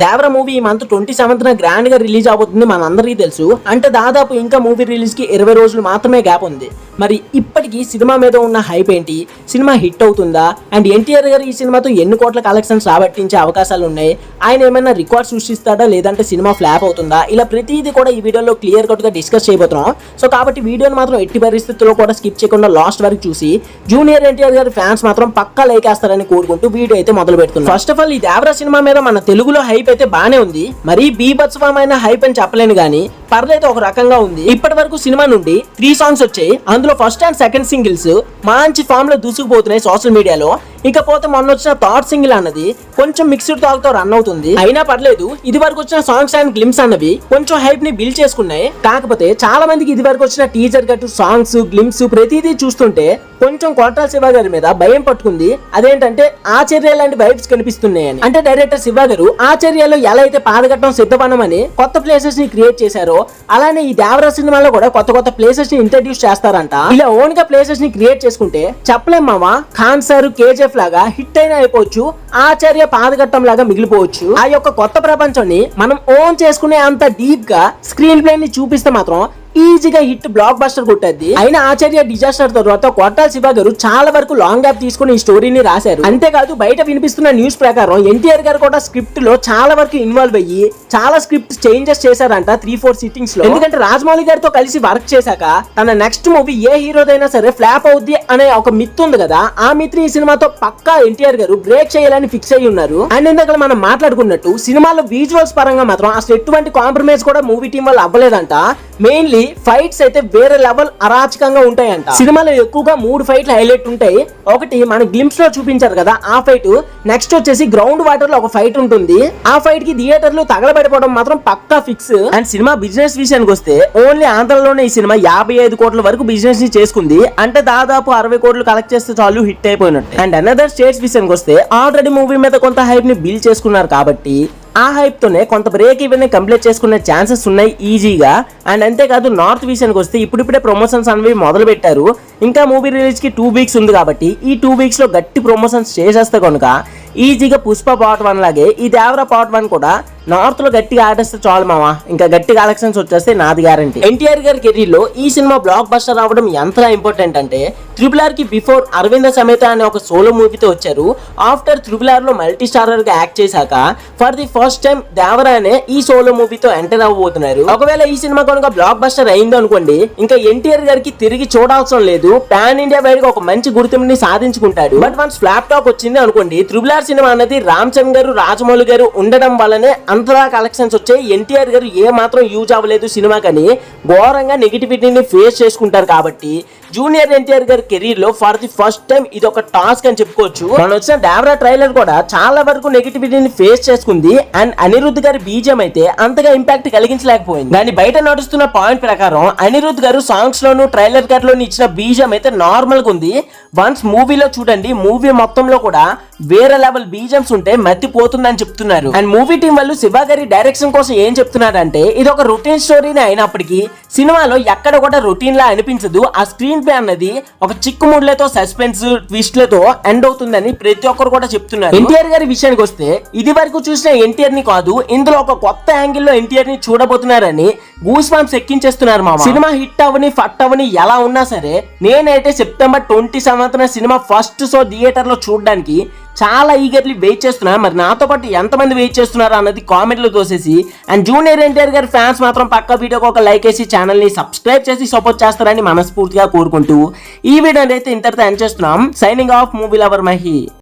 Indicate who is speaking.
Speaker 1: Devara movie ఈ month 27న grand గా release అవబోతుంది మనందరికీ తెలుసు. అంటే దాదాపు ఇంకా మూవీ రిలీజ్ కి 20 రోజులు మాత్రమే గ్యాప్ ఉంది. మరి ఇప్పటికీ సినిమా మీద ఉన్న హైప్ ఏంటి, సినిమా హిట్ అవుతుందా, అండ్ ఎన్టీఆర్ గారు ఈ సినిమాతో ఎన్ని కోట్ల కలెక్షన్స్ రాబట్టించే అవకాశాలు ఉన్నాయి, ఆయన ఏమైనా రికార్డ్ సృష్టిస్తాడా లేదంటే సినిమా ఫ్లాప్ అవుతుందా, ఇలా ప్రతిదీ కూడా ఈ వీడియోలో క్లియర్ కట్ గా డిస్కస్ చేయబోతున్నాం. సో కాబట్టి వీడియోని మాత్రం ఎట్టి పరిస్థితుల్లో కూడా స్కిప్ చేయకుండా లాస్ట్ వరకు చూసి జూనియర్ ఎన్టీఆర్ గారి ఫ్యాన్స్ మాత్రం పక్కా లైక్ వేస్తారని కోరుకుంటూ వీడియో అయితే మొదలు పెడుతున్నాం. ఫస్ట్ ఆఫ్ ఆల్ ఈ దేవరా సినిమా మీద మన తెలుగులో హైప్ అయితే బానే ఉంది. మరి బీభత్సవమైన హైప్ అని చెప్పలేను గానీ పర్లేదు, ఒక రకంగా ఉంది. ఇప్పటి వరకు సినిమా నుండి 3 సాంగ్స్ వచ్చాయి. అందులో ఫస్ట్ అండ్ సెకండ్ సింగిల్స్ మంచి ఫామ్ లో దూసుకుపోతున్నాయి సోషల్ మీడియాలో. ఇకపోతే మొన్న వచ్చిన థర్డ్ సింగిల్ అన్నది కొంచెం మిక్స్డ్ టాక్ తో రన్ అవుతుంది. అయినా పర్లేదు, ఇది వరకు వచ్చిన సాంగ్స్ అండ్ గ్లిమ్స్ అన్నవి కొంచెం హైప్ ని బిల్డ్ చేసుకున్నాయి. కాకపోతే చాలా మందికి ఇది వరకు వచ్చిన టీజర్ గట్టు సాంగ్స్ గ్లిమ్స్ ప్రతిదీ చూస్తుంటే కొంచెం కొట్టాల శివ గారి మీద భయం పట్టుకుంది. అదేంటంటే ఆచార్య లాంటి వైబ్స్ కనిపిస్తున్నాయని. అంటే డైరెక్టర్ శివ గారు ఆచార్యలో ఎలా అయితే పాదగట్టం సిద్ధపడమని కొత్త ప్లేసెస్ ని క్రియేట్ చేశారో, అలానే ఈ దేవరా సినిమాలో కూడా కొత్త కొత్త ప్లేసెస్ ని ఇంట్రడ్యూస్ చేస్తారంట. ఇలా ఓన్ గా ప్లేసెస్ ని క్రియేట్ చేసుకుంటే చెప్పలేం మామా, ఖాన్ సార్ కేజీఎఫ్ లాగా హిట్ అయినా అయిపోవచ్చు, ఆచార్య పాదగట్టం లాగా మిగిలిపోవచ్చు. ఆ యొక్క కొత్త ప్రపంచాన్ని మనం ఓన్ చేసుకునే అంత డీప్ గా స్క్రీన్ ప్లే ని చూపిస్తే మాత్రం ఈజీగా హిట్ బ్లాక్ బస్టర్ కొట్టేది. అయినా ఆచార్య డిజాస్టర్ తర్వాత కొట్టాల శివ గారు చాలా వరకు లాంగ్ గ్యాప్ తీసుకుని ఈ స్టోరీని రాశారు. అంతేకాదు బయట వినిపిస్తున్న న్యూస్ ప్రకారం ఎన్టీఆర్ గారు కూడా స్క్రిప్ట్ లో చాలా వరకు ఇన్వాల్వ్ అయ్యి చాలా స్క్రిప్ట్ చేంజెస్ చేశారంట 3-4 సిట్టింగ్స్ లో. ఎందుకంటే రాజమౌళి గారితో కలిసి వర్క్ చేశాక తన నెక్స్ట్ మూవీ ఏ హీరోదైనా సరే ఫ్లాప్ అవుద్ది అనే ఒక మిత్ ఉంది కదా, ఆ మిత్ ఈ సినిమాతో పక్కా ఎన్టీఆర్ గారు బ్రేక్ చేయాలని ఫిక్స్ అయ్యి ఉన్నారు. అండ్ ఇందాక మనం మాట్లాడుకున్నట్టు సినిమాలో విజువల్స్ పరంగా మాత్రం అసలు ఎటువంటి కాంప్రమైజ్ కూడా మూవీ టీం వాళ్ళు అవ్వలేదంట. మెయిన్లీ ఫైట్స్ అయితే వేరే లెవెల్ అరాచకంగా ఉంటాయంట. సినిమాలో ఎక్కువగా 3 ఫైట్లు హైలైట్ ఉంటాయి. ఒకటి మన గ్లిమ్స్ లో చూపించారు కదా ఆ ఫైట్, నెక్స్ట్ వచ్చేసి గ్రౌండ్ వాటర్ లో ఒక ఫైట్ ఉంటుంది. ఆ ఫైట్ కి థియేటర్లు తగలబడిపోవడం మాత్రం పక్కా ఫిక్స్. అండ్ సినిమా బిజినెస్ విషయానికి వస్తే ఓన్లీ ఆంధ్రలోనే ఈ సినిమా 55 కోట్ల వరకు బిజినెస్ ని చేసుకుంది. అంటే దాదాపు 60 కోట్లు కలెక్ట్ చేస్తే చాలు హిట్ అయిపోయినట్టు. అండ్ అనదర్ స్టేట్స్ విషయానికి వస్తే ఆల్రెడీ మూవీ మీద కొంత హైప్ ని బిల్డ్ చేసుకున్నారు కాబట్టి ఆ హైప్ తోనే కొంత బ్రేక్ ఈవెన్ కంప్లీట్ చేసుకునే ఛాన్సెస్ ఉన్నాయి ఈజీగా. అండ్ అంతేకాదు నార్త్ విషయానికి వస్తే ఇప్పుడిప్పుడే ప్రమోషన్స్ అనేవి మొదలు పెట్టారు. ఇంకా మూవీ రిలీజ్ కి 2 వీక్స్ ఉంది కాబట్టి ఈ 2 వీక్స్ లో గట్టి ప్రమోషన్స్ చేసేస్తే కనుక ఈజీగా పుష్ప పార్ట్ 1 లాగే ఈ దేవరా పార్ట్ 1 కూడా నార్త్ లో గట్టిగా ఆడేస్తే చాలు మామా, ఇంకా గట్టి కలెక్షన్స్ వచ్చేస్తే నాది గ్యారంటీ. ఎన్టీఆర్ గారి కెరీర్ లో ఈ సినిమా బ్లాక్ బస్టర్ అవ్వడం ఎంతలా ఇంపార్టెంట్ అంటే RRR కి బిఫోర్ అరవింద సమేత అనే ఒక సోలో మూవీతో వచ్చారు. ఆఫ్టర్ RRR లో మల్టీ స్టారర్ గా యాక్ట్ చేశాక for the first time Devara అనే ఈ సోలో మూవీతో ఎంటర్ అవ్వబోతున్నారు. ఒకవేళ ఈ సినిమా కనుక బ్లాక్ బస్టర్ అయింది అనుకోండి, ఇంకా ఎన్టీఆర్ గారికి తిరిగి చూడాల్సిన లేదు, పాన్ ఇండియా వైడ్ గా ఒక మంచి గుర్తింపుని సాధించుకుంటాడు. బట్ వన్స్ ఫ్లాప్ టాక్ వచ్చింది అనుకోండి, RRR సినిమా అనేది రామ్ చరణ్ గారు రాజమౌళి గారు ఉండడం వల్లనే అంతలా కలెక్షన్స్ వచ్చాయి. ఎన్టీఆర్ గారు ఏ మాత్రం యూజ్ అవ్వలేదు సినిమా కానీ ఘోరంగా నెగిటివిటీని ఫేస్ చేసుకుంటారు. కాబట్టి జూనియర్ ఎన్టీఆర్ గారి కెరీర్ లో ఫర్ ది ఫస్ట్ టైం ఇది ఒక టాస్క్ అని చెప్పుకోవచ్చు. మనం వచ్చిన దేవరా ట్రైలర్ కూడా చాలా వరకు నెగిటివిటీని ఫేస్ చేసుకుంది. అండ్ అనిరుద్ధ్ గారి బీజిఎం అయితే అంతగా ఇంపాక్ట్ కలిగించలేకపోయింది. కానీ బయట నడుస్తున్న పాయింట్ ప్రకారం అనిరుద్ధ్ గారు సాంగ్స్ లోను ట్రైలర్ కట్ లోను ఇచ్చిన బీజిఎం అయితే నార్మల్ గా ఉంది. వన్స్ మూవీలో చూడండి, మూవీ మొత్తంలో కూడా వేరే లెవెల్ బీజిఎంస్ ఉంటే మత్తిపోతుందని చెప్తున్నారు. అండ్ మూవీ టీం వాళ్ళు శివ గారి డైరెక్షన్ కోసం ఏం చెప్తున్నారంటే ఇది ఒక రొటీన్ స్టోరీని అయినప్పటికీ సినిమాలో ఎక్కడ కూడా రొటీన్ లా అనిపించదు. ఆ స్క్రీన్ ప్లే అన్నది ఒక చిక్కుముడ్లతో సస్పెన్స్ ట్విస్ట్లతో ఎండ్ అవుతుందని ప్రతి ఒక్కరు కూడా చెప్తున్నారు. ఎన్టీఆర్ గారి విషయానికి వస్తే ఇది వరకు చూసిన ఎన్టీఆర్ ని కాదు, ఇందులో ఒక కొత్త యాంగిల్ లో ఎన్టీఆర్ ని చూడబోతున్నారని గూస్ బంప్స్ ఎక్కించేస్తున్నారు మామ. సినిమా హిట్ అవని ఫట్ అవని ఎలా ఉన్నా సరే నేనైతే సెప్టెంబర్ 27న సినిమా ఫస్ట్ షో థియేటర్ లో చూడడానికి చాలా ఈగర్లీ వెయిట్ చేస్తున్నా. మరి నాతో పాటు ఎంతమంది వెయిట్ చేస్తున్నారు అన్నది కామెంట్లో తోసేసి, అండ్ జూనియర్ ఎన్టీఆర్ గారి ఫ్యాన్స్ మాత్రం పక్క వీడియోకి ఒక లైక్ వేసి ఛానల్ ని సబ్స్క్రైబ్ చేసి సపోర్ట్ చేస్తారని మనస్ఫూర్తిగా కోరుకుంటూ ఈ వీడియో అయితే ఇంతటితో ఎండ్ చేస్తున్నాం. Signing off, movie lover Mahi.